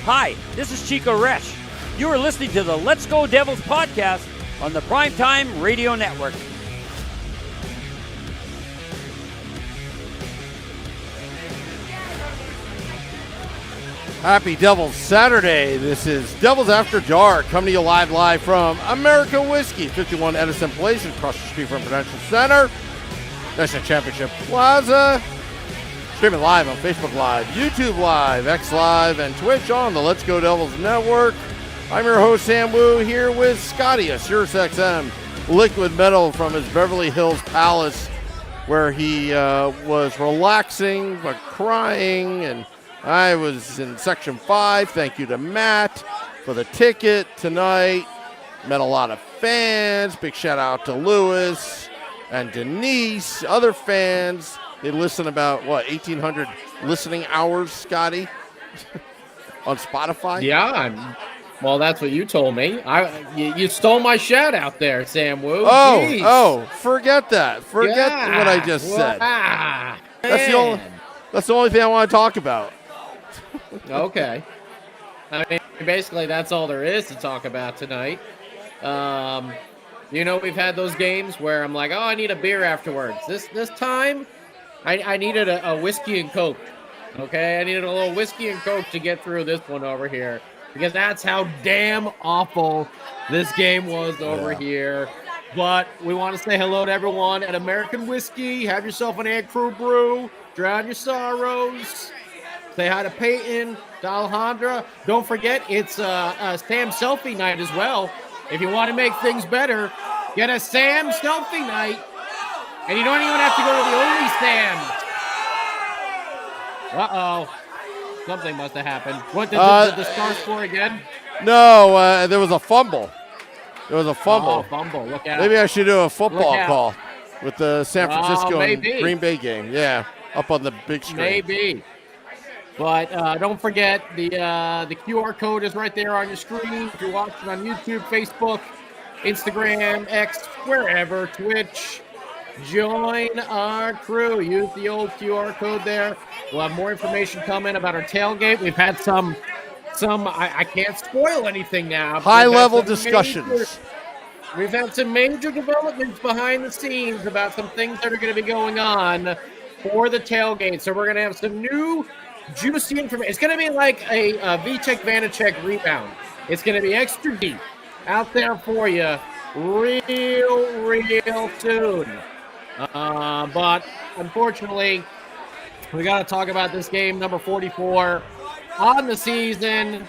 Hi, this is Chico Resch. You are listening to the Let's Go Devils podcast on the Primetime Radio Network. Happy Devils Saturday. This is Devils After Dark, coming to you live from American Whiskey, 51 Edison Place, across the street from Prudential Center, National Championship Plaza. Streaming live on Facebook Live, YouTube Live, X Live, and Twitch on the Let's Go Devils Network. I'm your host, Sam Wu, here with Scotty, a SiriusXM liquid metal from his Beverly Hills palace, where he was relaxing but crying, and I was in Section 5. Thank you to Matt for the ticket tonight. Met a lot of fans. Big shout out to Lewis and Denise, other fans. They listen about, 1,800 listening hours, Scotty, on Spotify? Yeah, well, that's what you told me. You stole my shout out there, Sam Wu. Forget that. Forget what I just said. That's the only thing I want to talk about. Okay. I mean, basically, that's all there is to talk about tonight. We've had those games where I'm like, I need a beer afterwards. This time, I needed a whiskey and Coke. Okay, I needed a little whiskey and Coke to get through this one over here, because that's how damn awful this game was over here. But we want to say hello to everyone at American Whiskey. Have yourself an Ant Crew brew. Drown your sorrows. Say hi to Peyton, to Alejandra. Don't forget, it's Sam selfie night as well. If you want to make things better, get a Sam selfie night. And you don't even have to go to the Only Sam. Uh-oh. Something must have happened. What, did the Stars score again? No, there was a fumble. Oh, fumble. Look out. Maybe I should do a football call with the San Francisco and Green Bay game. Yeah, up on the big screen. Maybe. But don't forget, the QR code is right there on your screen. If you're watching on YouTube, Facebook, Instagram, X, wherever, Twitch, join our crew. Use the old QR code there. We'll have more information coming about our tailgate. We've had some I can't spoil anything now. High-level discussions. We've had some major developments behind the scenes about some things that are going to be going on for the tailgate. So we're going to have some new juicy information. It's going to be like a Vitek Vanacek rebound. It's going to be extra deep out there for you real soon. But unfortunately, we got to talk about this game, number 44 on the season,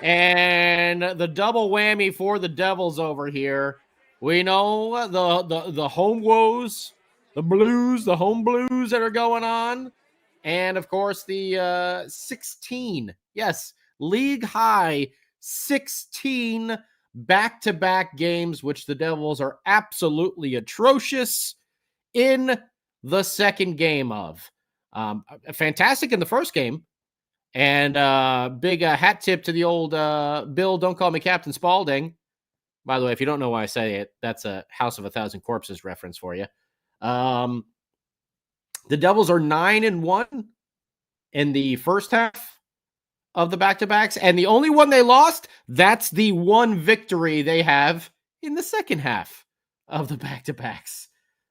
and the double whammy for the Devils over here. We know the home woes, the home blues that are going on. And, of course, the 16, league high 16 back-to-back games, which the Devils are absolutely atrocious in the second game of. Fantastic in the first game. And big hat tip to the old Bill, don't call me Captain Spaulding. By the way, if you don't know why I say it, that's a House of a Thousand Corpses reference for you. The Devils are 9-1 in the first half of the back-to-backs, and the only one they lost, that's the one victory they have in the second half of the back-to-backs.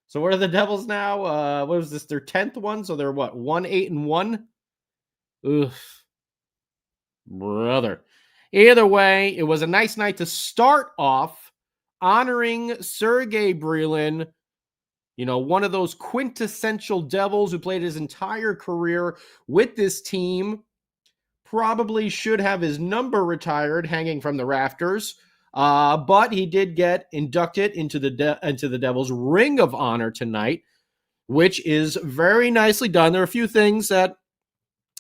So what are the Devils now? What was this, their 10th one? So they're 1-8-1? Oof. Brother. Either way, it was a nice night to start off honoring Sergei Brylin, one of those quintessential Devils who played his entire career with this team. Probably should have his number retired hanging from the rafters. But he did get inducted into the Devils Ring of Honor tonight, which is very nicely done. There are a few things that,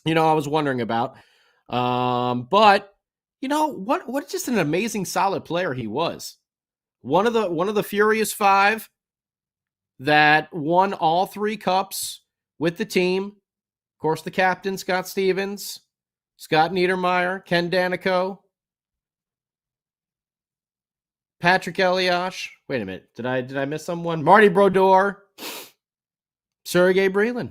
I was wondering about. But, what just an amazing, solid player he was. One of the Furious Five that won all three cups with the team. Of course, the captain, Scott Stevens, Scott Niedermayer, Ken Danico, Patrick Eliash. Wait a minute. Did I miss someone? Marty Brodeur, Sergei Brylin.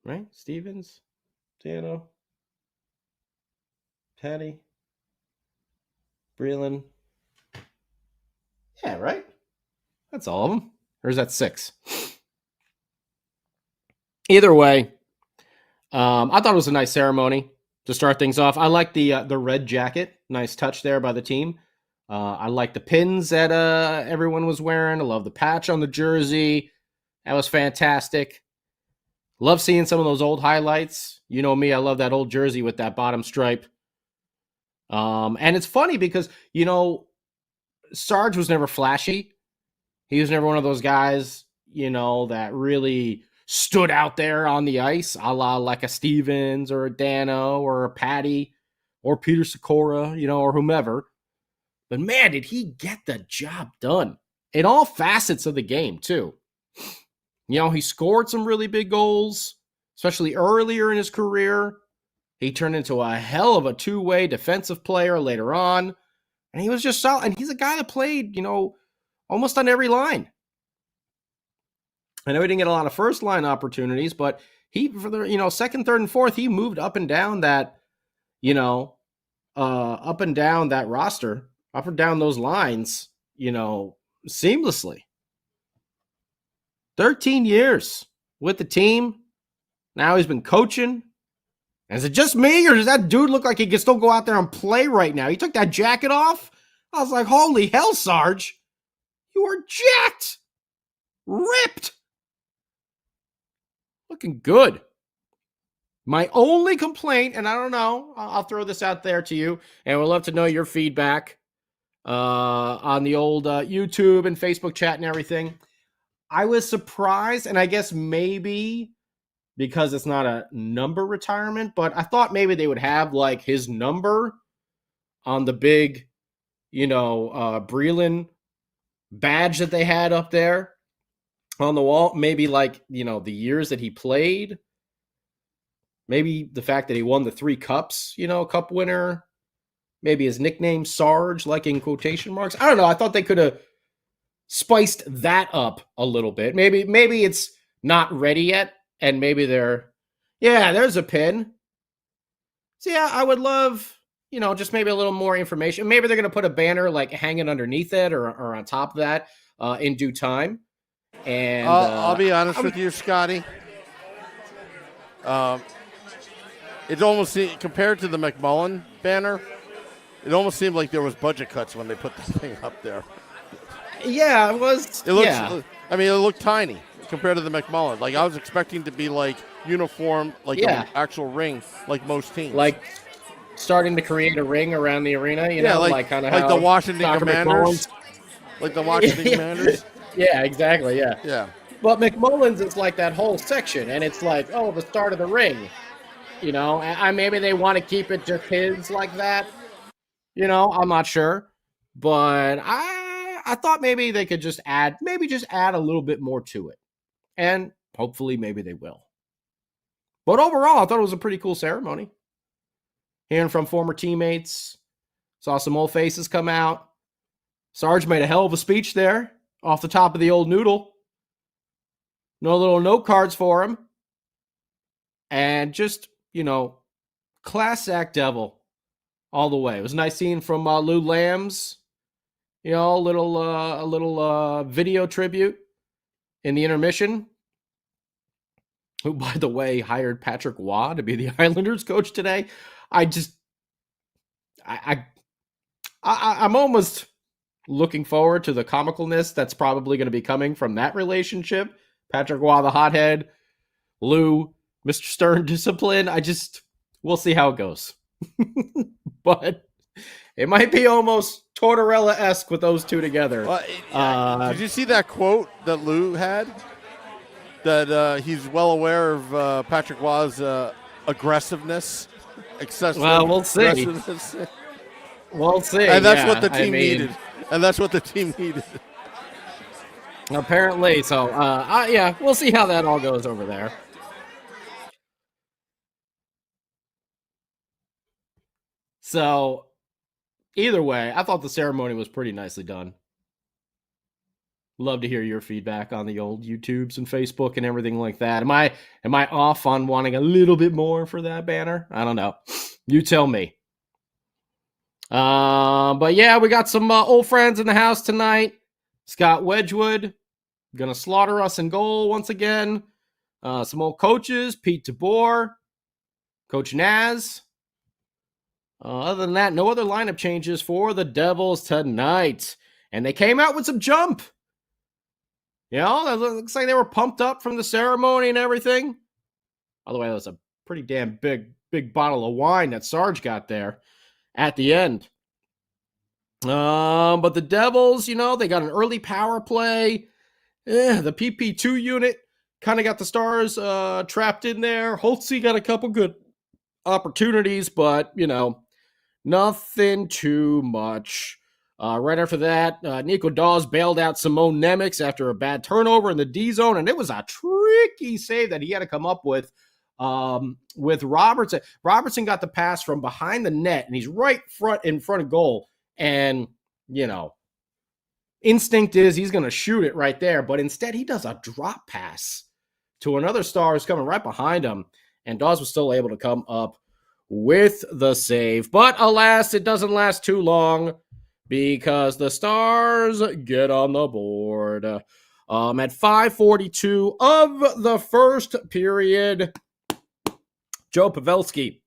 Right? Stevens, Dano. Patty, Brylin. Yeah, right? That's all of them. Or is that 6? Either way, I thought it was a nice ceremony to start things off. I like the red jacket. Nice touch there by the team. I like the pins that everyone was wearing. I love the patch on the jersey. That was fantastic. Love seeing some of those old highlights. You know me, I love that old jersey with that bottom stripe. And it's funny because, Sarge was never flashy. He was never one of those guys, that really stood out there on the ice, a la like a Stevens or a Dano or a Patty or Peter Sikora, or whomever. But man, did he get the job done in all facets of the game, too. He scored some really big goals, especially earlier in his career. He turned into a hell of a two-way defensive player later on. And he was just solid. And he's a guy that played, almost on every line. I know he didn't get a lot of first line opportunities, but he, for the, second, third, and fourth, he moved up and down that, up and down that roster, up and down those lines, seamlessly. 13 years with the team. Now he's been coaching. Is it just me, or does that dude look like he can still go out there and play right now? He took that jacket off. I was like, holy hell, Sarge. You are jacked. Ripped. Looking good. My only complaint, and I don't know, I'll throw this out there to you, and we'd love to know your feedback on the old YouTube and Facebook chat and everything. I was surprised, and I guess maybe because it's not a number retirement, but I thought maybe they would have like his number on the big, Brylin badge that they had up there on the wall. Maybe like, the years that he played. Maybe the fact that he won the 3 cups, cup winner. Maybe his nickname Sarge, like in quotation marks. I don't know. I thought they could have spiced that up a little bit. Maybe it's not ready yet. And maybe there's a pin. So yeah, I would love, just maybe a little more information. Maybe they're going to put a banner like hanging underneath it or on top of that in due time. And I'll be honest with you, Scotty. It almost seemed, compared to the McMullen banner, it almost seemed like there was budget cuts when they put the thing up there. Yeah, it was. It looked tiny compared to the McMullen. Like, I was expecting to be like uniform, like an actual ring, like most teams. Like starting to create a ring around the arena, like kind of like the Washington Commanders. Like the Washington Commanders. Yeah, exactly. Yeah. Yeah. But McMullen's is like that whole section, and it's like, the start of the ring. Maybe they want to keep it just his like that. I'm not sure, but I thought maybe they could just add a little bit more to it. And hopefully maybe they will. But overall, I thought it was a pretty cool ceremony. Hearing from former teammates, saw some old faces come out. Sarge made a hell of a speech there off the top of the old noodle. No little note cards for him. And just, class act devil all the way. It was nice seeing from Lou Lambs, a little video tribute in the intermission, who, by the way, hired Patrick Waugh to be the Islanders coach today. I'm almost looking forward to the comicalness that's probably going to be coming from that relationship. Patrick Waugh, the hothead, Lou, Mr. Stern discipline. We'll see how it goes. But it might be almost Tortorella-esque with those two together. Did you see that quote that Lou had? That he's well aware of Patrick Waugh's aggressiveness, excessive we'll see. aggressiveness. We'll see. And that's what the team needed. And that's what the team needed. Apparently. So, we'll see how that all goes over there. So, either way, I thought the ceremony was pretty nicely done. Love to hear your feedback on the old YouTubes and Facebook and everything like that. Am I off on wanting a little bit more for that banner? I don't know. You tell me. But yeah, we got some old friends in the house tonight. Scott Wedgwood gonna slaughter us in goal once again. Some old coaches, Pete DeBoer, Coach Naz. Other than that, no other lineup changes for the Devils tonight. And they came out with some jump. You know, it looks like they were pumped up from the ceremony and everything. By the way, that was a pretty damn big bottle of wine that Sarge got there at the end. But the Devils, you know, they got an early power play. The PP2 unit kind of got the Stars trapped in there. Holtzy got a couple good opportunities, but, you know, nothing too much. Right after that, Nico Dawes bailed out Simone Nemec after a bad turnover in the D zone, and it was a tricky save that he had to come up with Robertson. Robertson got the pass from behind the net, and he's right in front of goal. And, you know, instinct is he's going to shoot it right there, but instead he does a drop pass to another star who's coming right behind him, and Dawes was still able to come up with the save. But alas, it doesn't last too long because the Stars get on the board. At 5:42 of the first period, Joe Pavelski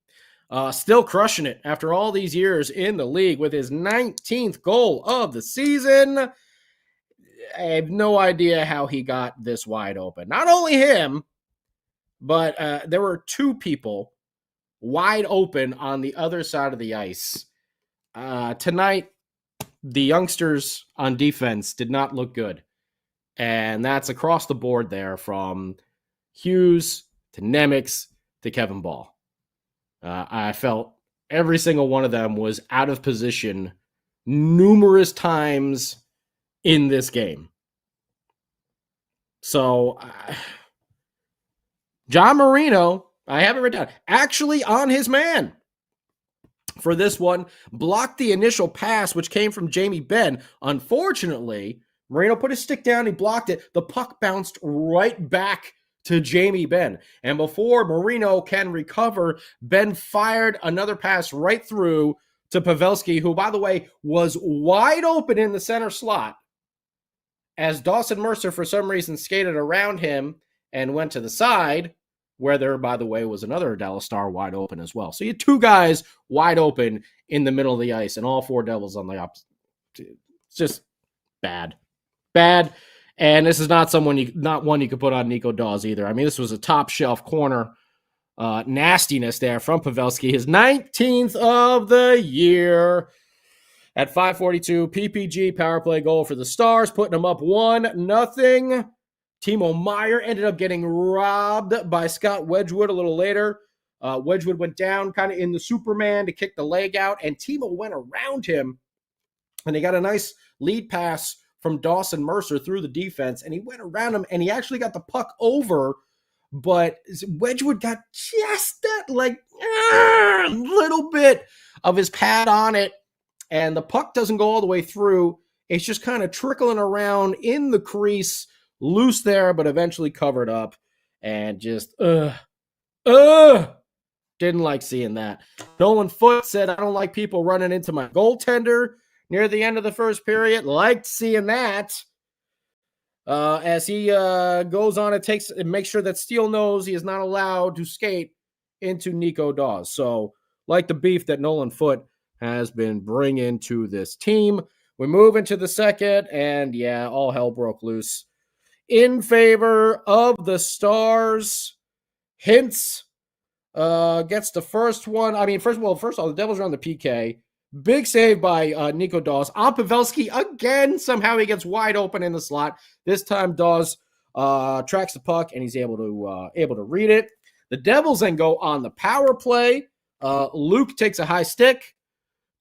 still crushing it after all these years in the league with his 19th goal of the season. I have no idea how he got this wide open. Not only him, but there were two people wide open on the other side of the ice. Tonight, the youngsters on defense did not look good. And that's across the board there, from Hughes to Nemec to Kevin Ball. I felt every single one of them was out of position numerous times in this game. So, John Marino, I have it written down, actually on his man for this one, blocked the initial pass, which came from Jamie Benn. Unfortunately, Marino put his stick down, he blocked it. The puck bounced right back to Jamie Benn. And before Marino can recover, Benn fired another pass right through to Pavelski, who, by the way, was wide open in the center slot, as Dawson Mercer, for some reason, skated around him and went to the side, where there, by the way, was another Dallas Star wide open as well. So you had two guys wide open in the middle of the ice, and all four Devils on the opposite. It's just bad. Bad. And this is not one you could put on Nico Dawes either. I mean, this was a top shelf corner nastiness there from Pavelski. His 19th of the year. At 5:42, PPG power play goal for the Stars, putting them up 1-0. Timo Meier ended up getting robbed by Scott Wedgwood a little later. Wedgwood went down kind of in the Superman to kick the leg out, and Timo went around him, and they got a nice lead pass from Dawson Mercer through the defense, and he went around him, and he actually got the puck over, but Wedgwood got just that, little bit of his pad on it, and the puck doesn't go all the way through. It's just kind of trickling around in the crease, loose there, but eventually covered up, and just, didn't like seeing that. Nolan Foote said, "I don't like people running into my goaltender near the end of the first period." Liked seeing that. As he goes on and makes sure that Steele knows he is not allowed to skate into Nico Dawes. So, like the beef that Nolan Foote has been bringing to this team. We move into the second, and yeah, all hell broke loose in favor of the Stars. Hintz gets the first one. I mean, first of all, the Devils are on the PK. Big save by Nico Dawes. On Pavelski again. Somehow he gets wide open in the slot. This time Dawes tracks the puck, and he's able to read it. The Devils then go on the power play. Luke takes a high stick.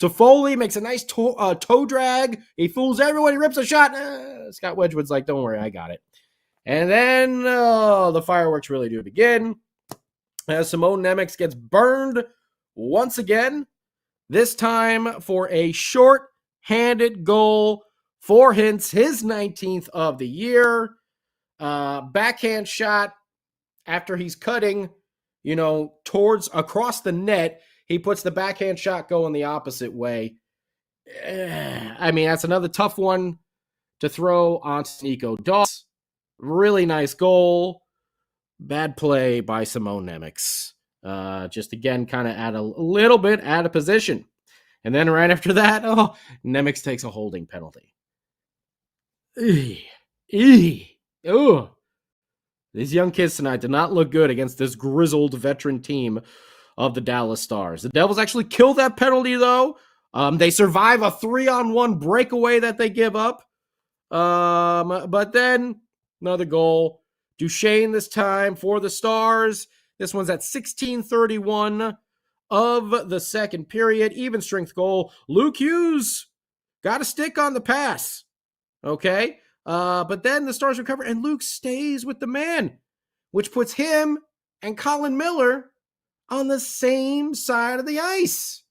Toffoli makes a nice toe drag. He fools everyone. He rips a shot. Scott Wedgwood's like, "Don't worry, I got it." And then the fireworks really do begin. As Simone Nemec gets burned once again, this time for a short-handed goal for Hintz, his 19th of the year. Backhand shot after he's cutting, towards across the net. He puts the backhand shot going the opposite way. I mean, that's another tough one to throw onto Nico Dawes. Really nice goal. Bad play by Simone Nemec. Just again, kind of a little bit out of position. And then right after that, Nemec takes a holding penalty. Ugh. These young kids tonight did not look good against this grizzled veteran team of the Dallas Stars. The Devils actually kill that penalty, though. They survive a 3-on-1 breakaway that they give up. But then another goal. Duchesne this time for the Stars. This one's at 16:31 of the second period. Even strength goal. Luke Hughes got a stick on the pass. Okay. But then the Stars recover and Luke stays with the man, which puts him and Colin Miller on the same side of the ice.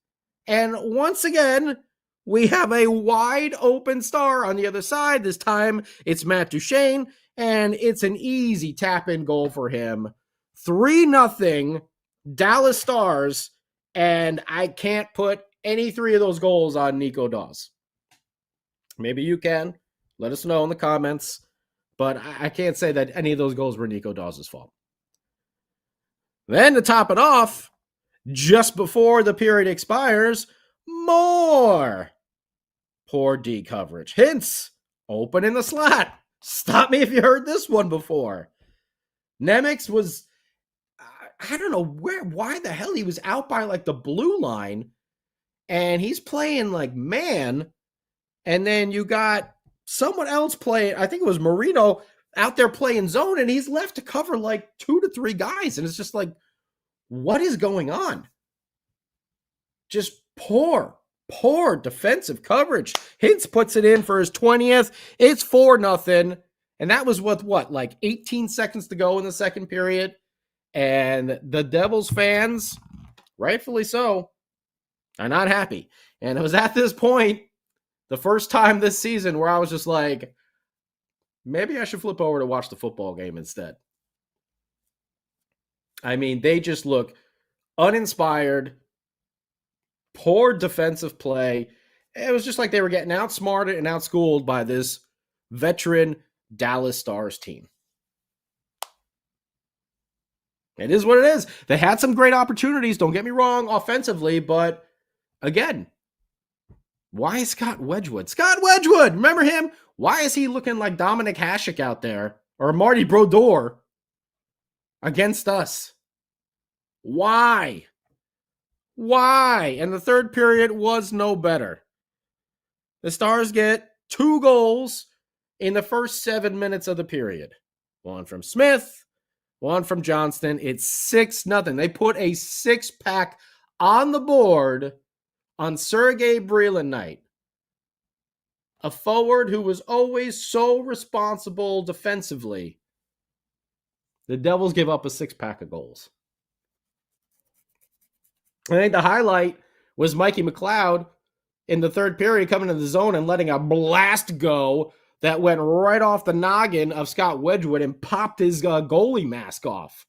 And once again, we have a wide open Star on the other side. This time it's Matt Duchesne, and it's an easy tap-in goal for him. 3-0 Dallas Stars, and I can't put any three of those goals on Nico Dawes. Maybe you can. Let us know in the comments. But I can't say that any of those goals were Nico Dawes' fault. Then to top it off, just before the period expires, more poor D coverage. Hintz, open in the slot. Stop me if you heard this one before. Nemec was, I don't know why the hell he was out by like the blue line, and he's playing like man, and then you got someone else playing, I think it was Marino, out there playing zone, and he's left to cover like 2 to 3 guys, and it's just like, what is going on? Just poor defensive coverage. Hintz puts it in for his 20th. It's 4-0. And that was with like 18 seconds to go in the second period. And the Devils fans, rightfully so, are not happy. And it was at this point, the first time this season, where I was just like, maybe I should flip over to watch the football game instead. I mean, they just look uninspired, poor defensive play. It was just like they were getting outsmarted and outschooled by this veteran Dallas Stars team. It is what it is. They had some great opportunities, don't get me wrong, offensively, but again, why is Scott Wedgwood? Scott Wedgwood, remember him? Why is he looking like Dominic Hasek out there or Marty Brodeur against us? Why? And the third period was no better. The Stars get 2 goals in the first 7 minutes of the period. One from Smith, one from Johnston. It's 6-0. They put a 6-pack on the board on Sergei Brylin night. A forward who was always so responsible defensively. The Devils give up a 6-pack of goals. I think the highlight was Mikey McLeod in the third period coming to the zone and letting a blast go that went right off the noggin of Scott Wedgwood and popped his goalie mask off.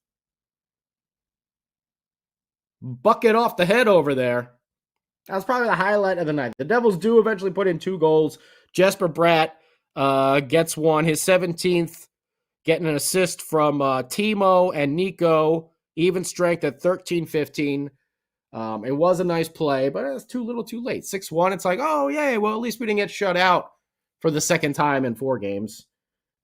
Bucket off the head over there. That was probably the highlight of the night. The Devils do eventually put in 2 goals. Jesper Bratt gets one, his 17th, getting an assist from Timo and Nico. Even strength at 13-15. It was a nice play, but it was too little too late. 6-1, it's like, oh, yay, well, at least we didn't get shut out for the second time in 4 games.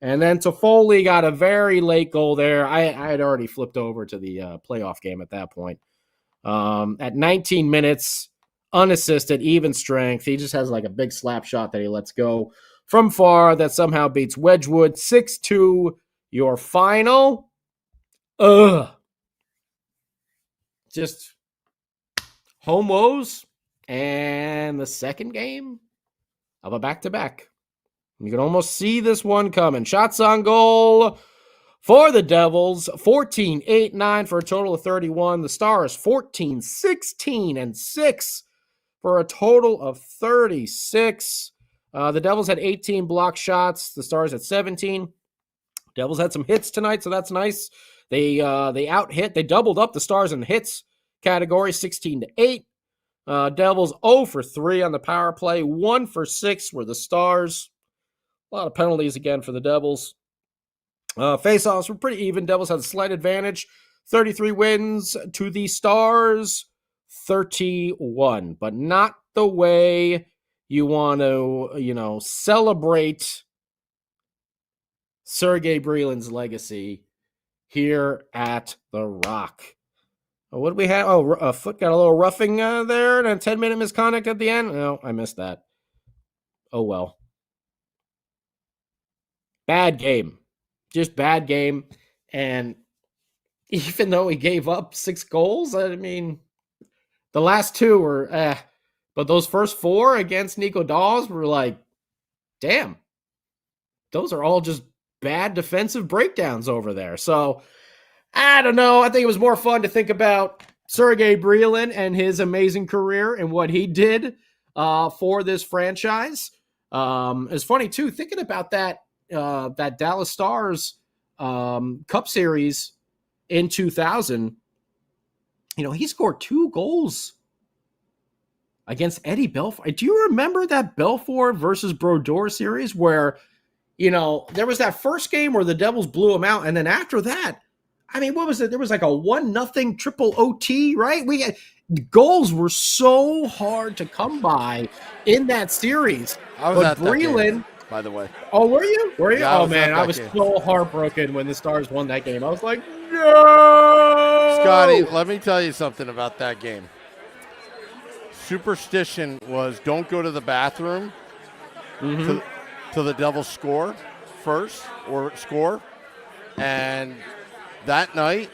And then Toffoli got a very late goal there. I had already flipped over to the playoff game at that point. At 19 minutes, unassisted, even strength. He just has like a big slap shot that he lets go from far that somehow beats Wedgwood. 6-2, your final. Just home woes and the second game of a back-to-back. You can almost see this one coming. Shots on goal for the Devils. 14-8-9 for a total of 31. The Stars 14-16-6 for a total of 36. The Devils had 18 block shots. The Stars had 17. Devils had some hits tonight, so that's nice. They out-hit. They doubled up the Stars in the hits category, 16-8. Devils 0 for 3 on the power play. 1 for 6 were the Stars. A lot of penalties again for the Devils. Face-offs were pretty even. Devils had a slight advantage. 33 wins to the Stars, 31. But not the way you want to, celebrate Sergei Brylin's legacy here at the Rock. What did we have? Oh, Foot got a little roughing there and a 10-minute misconduct at the end. No, I missed that. Oh, well. Bad game. Just bad game. And even though he gave up 6 goals, I mean, the last 2 were but those first 4 against Nico Dawes were like, damn. Those are all just bad defensive breakdowns over there. So, I don't know. I think it was more fun to think about Sergei Brylin and his amazing career and what he did for this franchise. It's funny, too, thinking about that Dallas Stars Cup Series in 2000. He scored 2 goals against Eddie Belfour. Do you remember that Belfour versus Brodeur series where, there was that first game where the Devils blew him out, and then after that, I mean, what was it? There was like a 1-0 triple OT, right? Goals were so hard to come by in that series. I was but at Brylin, that game, by the way. Oh, were you? Yeah, oh man, I was game. so heartbroken when the Stars won that game. I was like, no. Scotty, let me tell you something about that game. Superstition was don't go to the bathroom till the Devils score first or score. And that night,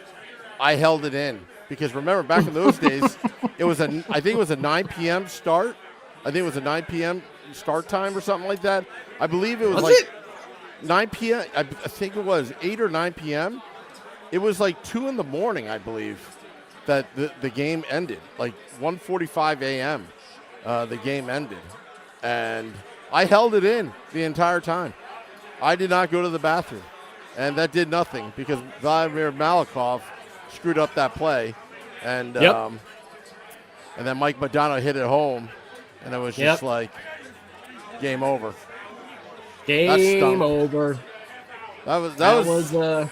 I held it in because remember back in those days, I think it was a 9 p.m. start. I think it was a 9 p.m. start time or something like that. I believe it was 9 p.m. I think it was 8 or 9 p.m. It was like 2 in the morning, I believe, that the game ended. Like 1:45 a.m. The game ended, and I held it in the entire time. I did not go to the bathroom. And that did nothing because Vladimir Malikov screwed up that play. And and then Mike Madonna hit it home. And it was just like, game over. Game over. That was the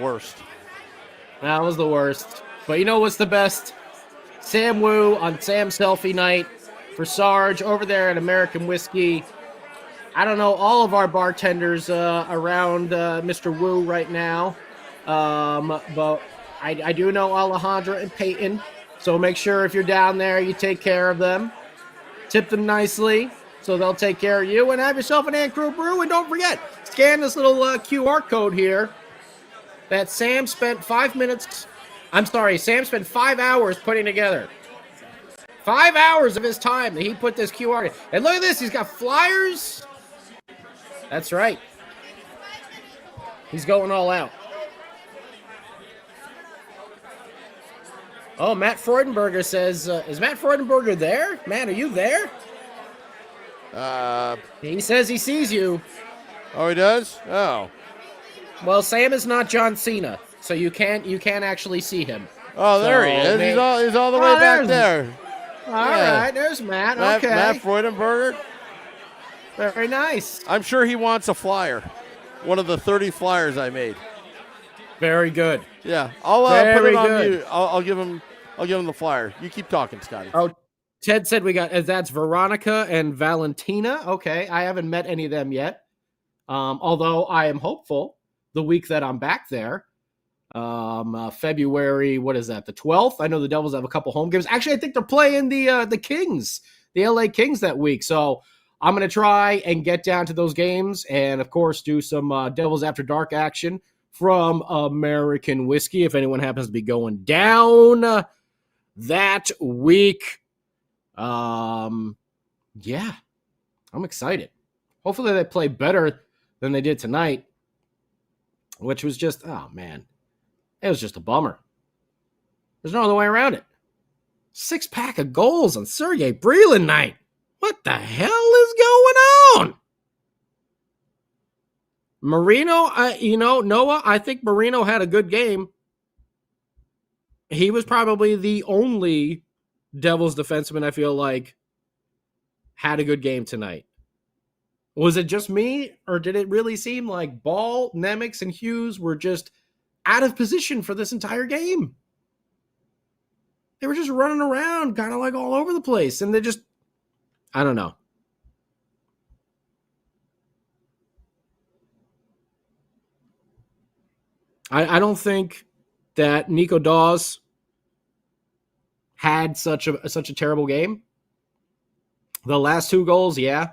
worst. That was the worst. But you know what's the best? Sam Wu on Sam Selfie Night for Sarge over there at American Whiskey. I don't know all of our bartenders around Mr. Wu right now, but I do know Alejandra and Peyton. So make sure if you're down there, you take care of them. Tip them nicely so they'll take care of you. And have yourself an Ant Crew brew. And don't forget, scan this little QR code here that Sam spent 5 hours putting together. 5 hours of his time that he put this QR. And look at this. He's got flyers. That's right. He's going all out. Oh, Matt Freudenberger says, is Matt Freudenberger there? Matt, are you there? He says he sees you. Oh, he does? Oh. Well, Sam is not John Cena, so you can't actually see him. Oh, there he is. He's all the way back there. All right, there's Matt. Okay. Matt Freudenberger. Very nice. I'm sure he wants a flyer. One of the 30 flyers I made. Very good. Yeah, I'll put it on you. I'll give him the flyer. You keep talking, Scotty. Oh, Ted said that's Veronica and Valentina. Okay, I haven't met any of them yet. Although I am hopeful the week that I'm back there. February, what is that? The 12th. I know the Devils have a couple home games. Actually, I think they're playing the Kings, the LA Kings that week. So I'm going to try and get down to those games and, of course, do some Devils After Dark action from American Whiskey if anyone happens to be going down that week. Yeah, I'm excited. Hopefully they play better than they did tonight, which was just, oh, man. It was just a bummer. There's no other way around it. 6-pack of goals on Sergei Brylin night. What the hell is going on? Marino, Noah, I think Marino had a good game. He was probably the only Devils defensemen, I feel like, had a good game tonight. Was it just me, or did it really seem like Ball, Nemec, and Hughes were just out of position for this entire game? They were just running around, kind of like all over the place, and I don't know. I don't think that Nico Dawes had such a terrible game. The last 2 goals, yeah,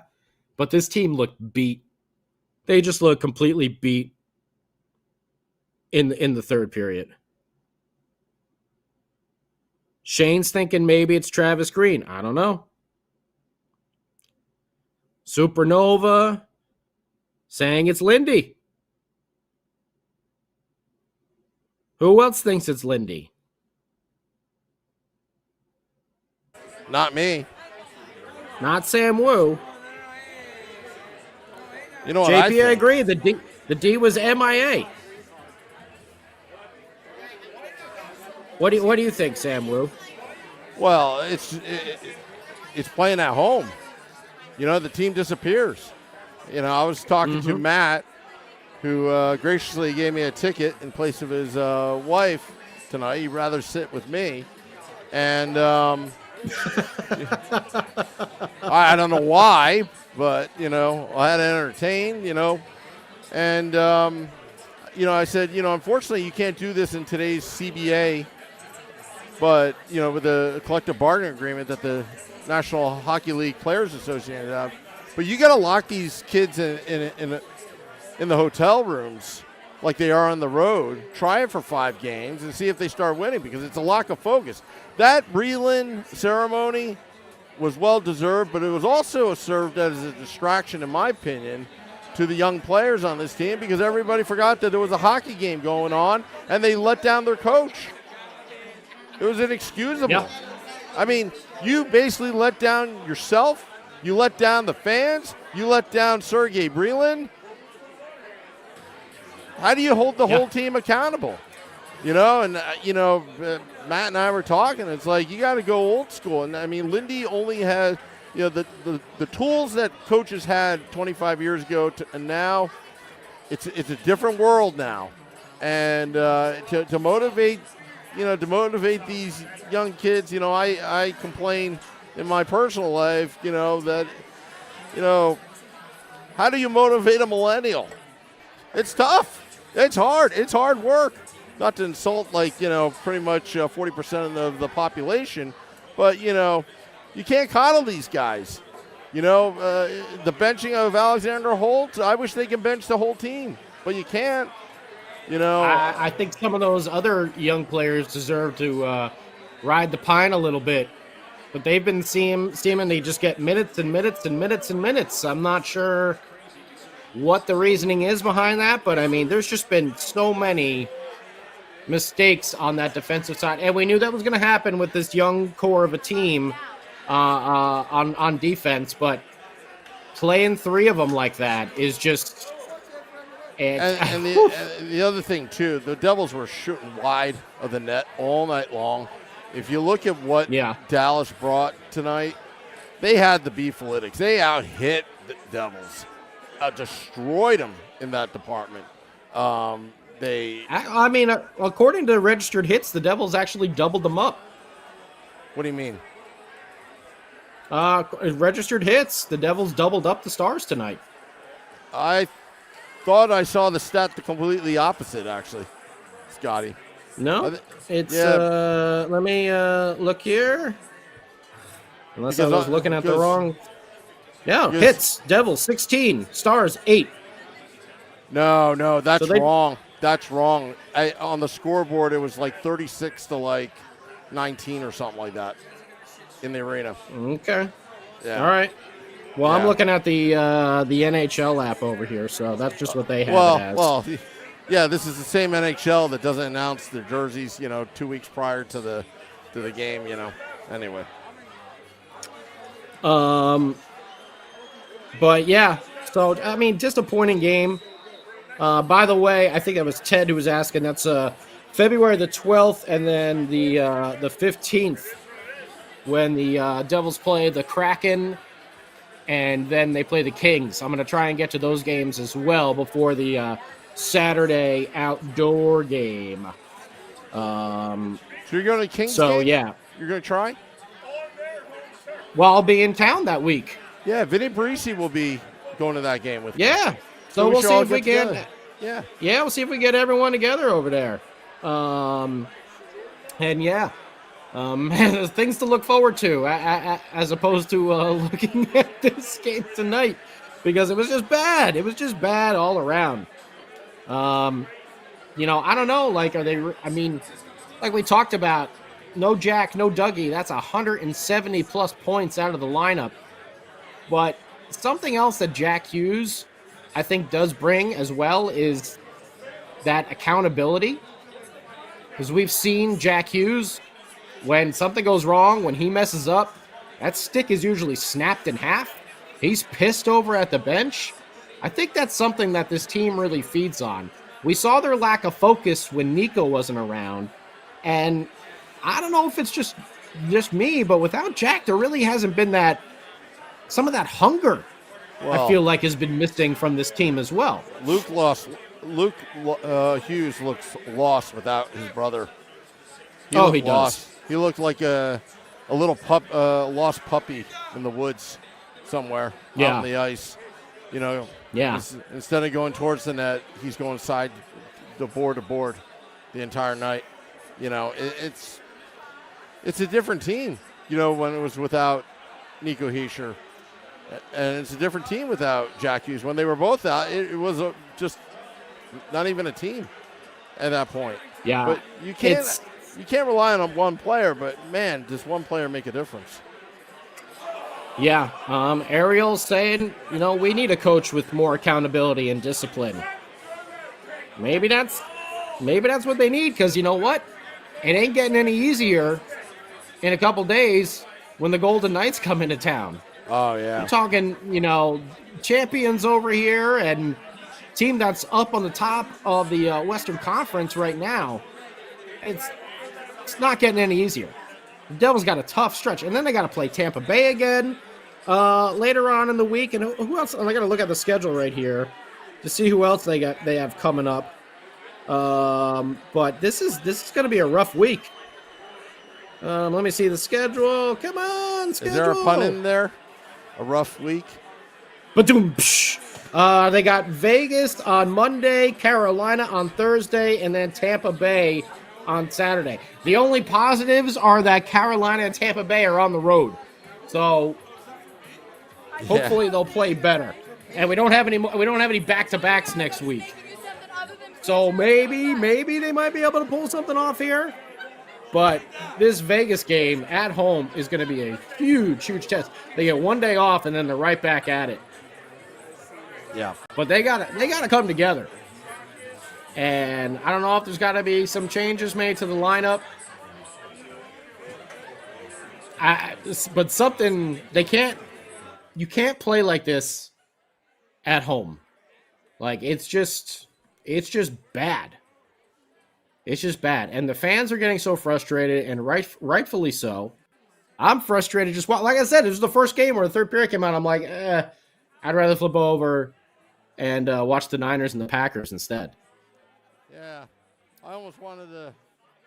but this team looked beat. They just looked completely beat in the third period. Shane's thinking maybe it's Travis Green. I don't know. Supernova saying it's Lindy. Who else thinks it's Lindy? Not me. Not Sam Wu. You know what JP, I think? I agree. The D was MIA. What do you think, Sam Wu? Well, it's playing at home. You know, the team disappears. You know, I was talking to Matt, who graciously gave me a ticket in place of his wife tonight. He'd rather sit with me. And I don't know why, but, you know, I had to entertain, you know. And, you know, I said, you know, unfortunately you can't do this in today's CBA, but, you know, with the collective bargaining agreement that the National Hockey League Players Association have. But you got to lock these kids in the hotel rooms like they are on the road. Try it for 5 games and see if they start winning, because it's a lack of focus. That Brylin ceremony was well-deserved, but it was also served as a distraction, in my opinion, to the young players on this team, because everybody forgot that there was a hockey game going on, and they let down their coach. It was inexcusable. Yep. I mean, you basically let down yourself. You let down the fans. You let down Sergei Brylin. How do you hold the whole team accountable? You know, and, you know, Matt and I were talking. It's like you got to go old school. And, I mean, Lindy only has, you know, the tools that coaches had 25 years ago, and now it's a different world now. And to motivate, you know, to motivate these young kids, you know, I complain in my personal life, you know, that, you know, how do you motivate a millennial? It's tough. It's hard. It's hard work. Not to insult, like, you know, pretty much 40% of the population, but, you know, you can't coddle these guys. You know, the benching of Alexander Holt, I wish they could bench the whole team, but you can't. You know, I think some of those other young players deserve to ride the pine a little bit, but they've been seemingly just get minutes and minutes and minutes and minutes. I'm not sure what the reasoning is behind that, but I mean, there's just been so many mistakes on that defensive side, and we knew that was going to happen with this young core of a team on defense. But playing 3 of them like that is just. And the other thing, too, the Devils were shooting wide of the net all night long. If you look at what Dallas brought tonight, they had the beefalitics. They out-hit the Devils, destroyed them in that department. I mean, according to registered hits, the Devils actually doubled them up. What do you mean? Registered hits, the Devils doubled up the Stars tonight. I thought I saw the stat the completely opposite, actually, Scotty. No, it's let me look here. Unless I was looking at the wrong. No, hits, Devils 16, Stars 8. No, that's wrong. That's wrong. On the scoreboard, it was like 36 to like 19 or something like that in the arena. Okay. Yeah. All right. Well, I'm looking at the NHL app over here, so that's just what they have it as. Well, yeah, this is the same NHL that doesn't announce their jerseys, you know, 2 weeks prior to the game, you know. Anyway. But yeah, so I mean, disappointing game. By the way, I think that was Ted who was asking. That's February the 12th, and then the 15th when the Devils play the Kraken, and then they play the Kings. I'm going to try and get to those games as well before the Saturday outdoor game. So you're going to Kings So, game? yeah. You're going to try? Well, I'll be in town that week. Yeah, Vinny Parisi will be going to that game with me. Yeah. So we'll should see all if we get can. together. Yeah. Yeah, we'll see if we get everyone together over there. And yeah, things to look forward to as opposed to looking at this game tonight, because it was just bad. It was just bad all around. You know, I don't know. Like, are they? I mean, like we talked about, no Jack, no Dougie. That's 170 plus points out of the lineup. But something else that Jack Hughes, I think, does bring as well is that accountability. Because we've seen Jack Hughes, when something goes wrong, when he messes up, that stick is usually snapped in half. He's pissed over at the bench. I think that's something that this team really feeds on. We saw their lack of focus when Nico wasn't around. And I don't know if it's just me, but without Jack, there really hasn't been some of that hunger. I feel like has been missing from this team as well. Luke Hughes looks lost without his brother. He does. does. He looked like a little lost puppy in the woods somewhere out on the ice. You know, instead of going towards the net, he's going side to board the entire night. You know, it's a different team. You know, when it was without Nico Hischier. And it's a different team without Jack Hughes. When they were both out, it was just not even a team at that point. Yeah, but you can't rely on one player. But man, does one player make a difference? Yeah, Ariel's saying, you know, we need a coach with more accountability and discipline. Maybe that's what they need, because you know what? It ain't getting any easier in a couple days when the Golden Knights come into town. Oh, yeah. We're talking, you know, champions over here and team that's up on the top of the Western Conference right now. It's not getting any easier. The Devils got a tough stretch, and then they got to play Tampa Bay again later on in the week. And who else? I got to look at the schedule right here to see who else they have coming up. But this is going to be a rough week. Let me see the schedule. Come on, schedule. Is there a pun in there? A rough week? Ba-doom, they got Vegas on Monday, Carolina on Thursday, and then Tampa Bay on Saturday. The only positives are that Carolina and Tampa Bay are on the road. So hopefully they'll play better. And we don't have any back-to-backs next week. So maybe they might be able to pull something off here. But this Vegas game at home is going to be a huge test. They get one day off, and then they're right back at it. Yeah. But they got to come together. And I don't know if there's got to be some changes made to the lineup. But something you can't play like this at home. Like it's just bad. It's just bad. And the fans are getting so frustrated, and rightfully so. I'm frustrated just like I said, it was the first game where the third period came out. I'm like, I'd rather flip over and watch the Niners and the Packers instead. Yeah. I almost wanted to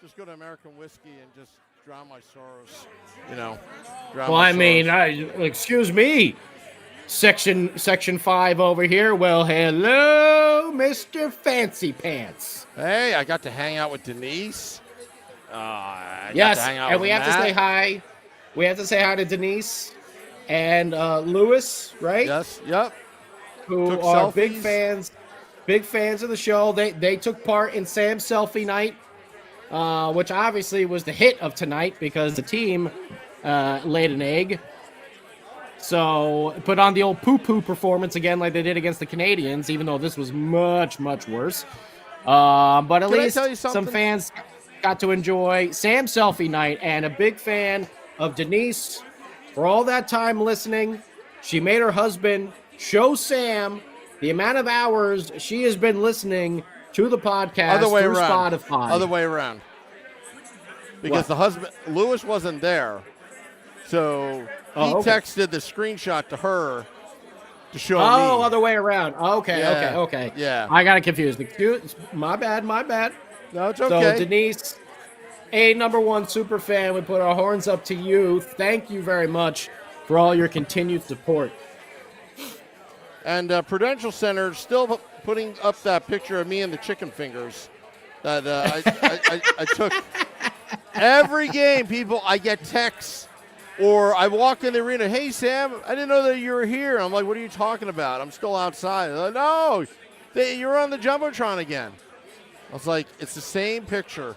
just go to American Whiskey and just drown my sorrows. You know. Excuse me. Section 5 over here. Well, hello, Mr. Fancy Pants. Hey, I got to hang out with Denise. Yes, and we have to say hi. We have to say hi to Denise and Lewis, right? Yes, yep. Who took are selfies. big fans of the show. They took part in Sam's selfie night, which obviously was the hit of tonight because the team laid an egg. So put on the old poo-poo performance again like they did against the Canadians, even though this was much, much worse. But at least some fans got to enjoy Sam's selfie night, and a big fan of Denise for all that time listening. She made her husband show Sam the amount of hours she has been listening to the podcast through Spotify. Other way around. Because the husband, Lewis wasn't there. So he okay. texted the screenshot to her to show me. Oh, other way around. Okay, Yeah, okay. yeah. I got it confused. My bad. No, it's So, okay. Denise, a number one super fan, we put our horns up to you. Thank you very much for all your continued support. And Prudential Center still putting up that picture of me and the chicken fingers that I took. Every game, people, I get texts or I walk in the arena, hey, Sam, I didn't know that you were here. I'm like, what are you talking about? I'm still outside. They're like, no, you're on the Jumbotron again. I was like, it's the same picture,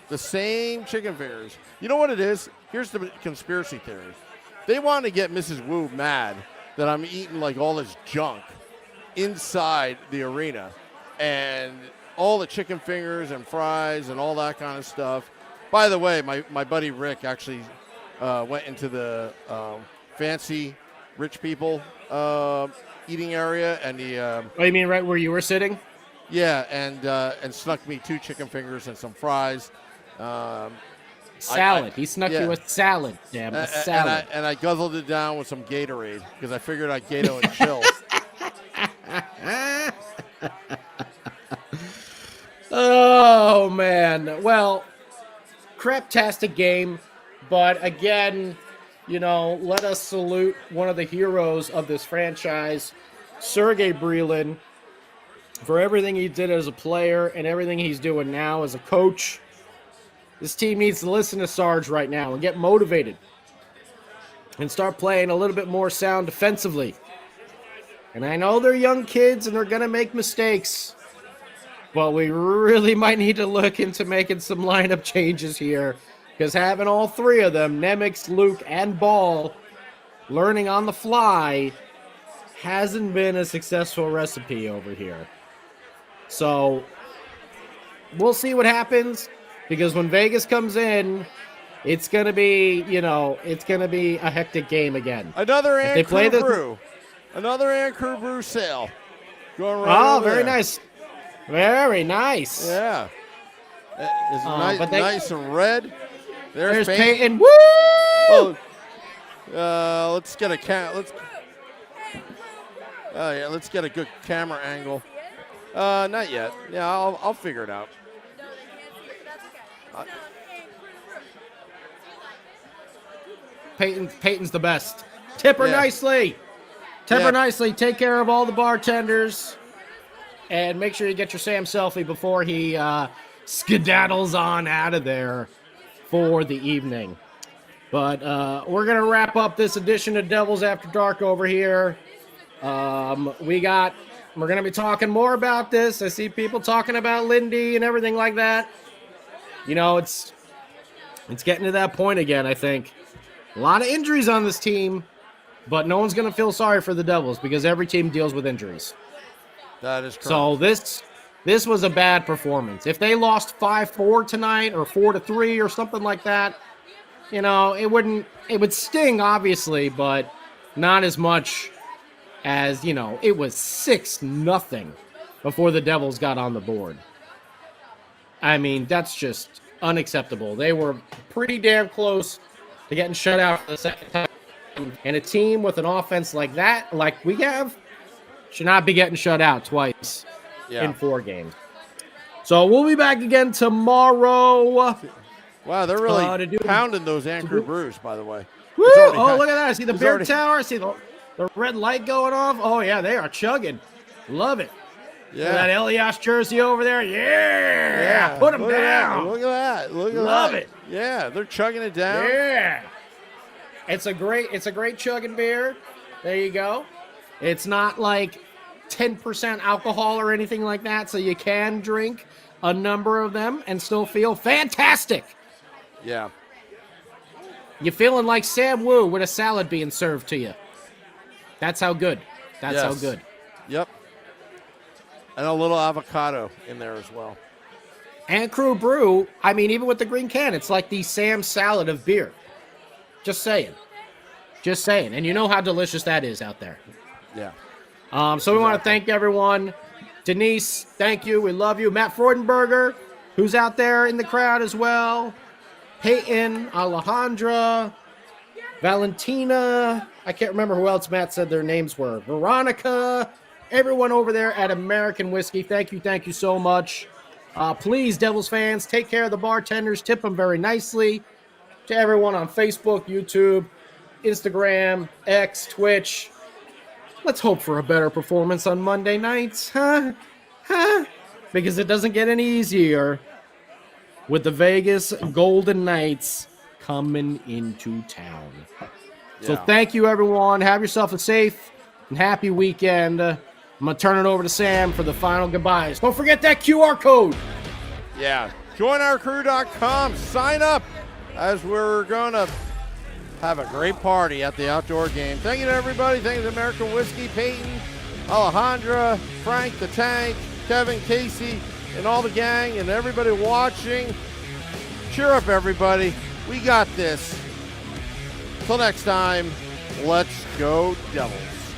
the same chicken fingers. You know what it is? Here's the conspiracy theory. They want to get Mrs. Wu mad that I'm eating like all this junk inside the arena and all the chicken fingers and fries and all that kind of stuff. By the way, my buddy Rick actually went into the fancy rich people eating area, and he. Oh, you mean right where you were sitting? Yeah, and snuck me 2 chicken fingers and some fries. Salad. He snuck you a salad. Damn, a salad. And I guzzled it down with some Gatorade because I figured I'd gato and chill. Oh man. Well, craptastic game, but again, let us salute one of the heroes of this franchise, Sergei Brylin, for everything he did as a player and everything he's doing now as a coach. This team needs to listen to Sarge right now and get motivated and start playing a little bit more sound defensively. And I know they're young kids and they're going to make mistakes, but we really might need to look into making some lineup changes here, because having all 3 of them, Nemec, Luke, and Ball, learning on the fly hasn't been a successful recipe over here. So we'll see what happens, because when Vegas comes in, it's going to be, it's going to be a hectic game again. Another Ann Crew Brew. Another Ann Crew Brew sale. Going right over very there. nice. Very nice. Yeah. It's nice and red. There's Peyton. Woo! Oh, let's get let's get a good camera angle. Not yet. Yeah, I'll figure it out. Peyton's the best. Tip her nicely. Tip her nicely. Take care of all the bartenders. And make sure you get your Sam selfie before he skedaddles on out of there for the evening. But we're going to wrap up this edition of Devils After Dark over here. We're going to be talking more about this. I see people talking about Lindy and everything like that. It's getting to that point again, I think. A lot of injuries on this team, but no one's going to feel sorry for the Devils because every team deals with injuries. That is correct. So this was a bad performance. If they lost 5-4 tonight or 4-3 or something like that, it would sting, obviously, but not as much as, it was 6-0 before the Devils got on the board. I mean, that's just unacceptable. They were pretty damn close to getting shut out for the second time. And a team with an offense like that, like we have, should not be getting shut out twice in 4 games. So we'll be back again tomorrow. Wow, they're really pounding those Ann Crew Brews, by the way. Woo! Oh, look at that. I see the beer tower. I see the red light going off. Oh, yeah, they are chugging. Love it. Yeah. That Elias jersey over there. Yeah. Put them down. Look at that. Love it. Yeah, they're chugging it down. Yeah. It's a great chugging beer. There you go. It's not like 10% alcohol or anything like that, so you can drink a number of them and still feel fantastic. Yeah. You're feeling like Sam Wu with a salad being served to you. That's how good. That's how good. Yep. And a little avocado in there as well. And Crew Brew, I mean, even with the green can, it's like the Sam salad of beer. Just saying. And you know how delicious that is out there. Yeah. So we want to thank everyone. Denise, thank you. We love you. Matt Freudenberger, who's out there in the crowd as well. Peyton, Alejandra, Valentina. I can't remember who else Matt said their names were. Veronica. Everyone over there at American Whiskey. Thank you so much. Please, Devils fans, take care of the bartenders. Tip them very nicely. To everyone on Facebook, YouTube, Instagram, X, Twitch. Let's hope for a better performance on Monday nights. Huh? Because it doesn't get any easier with the Vegas Golden Knights coming into town. So thank you, everyone. Have yourself a safe and happy weekend. I'm going to turn it over to Sam for the final goodbyes. Don't forget that QR code. Yeah. JoinOurCrew.com. Sign up as we're going to have a great party at the outdoor game. Thank you to everybody. Thank you to American Whiskey, Peyton, Alejandra, Frank the Tank, Kevin, Casey, and all the gang, and everybody watching. Cheer up, everybody. We got this. Till next time, let's go Devils.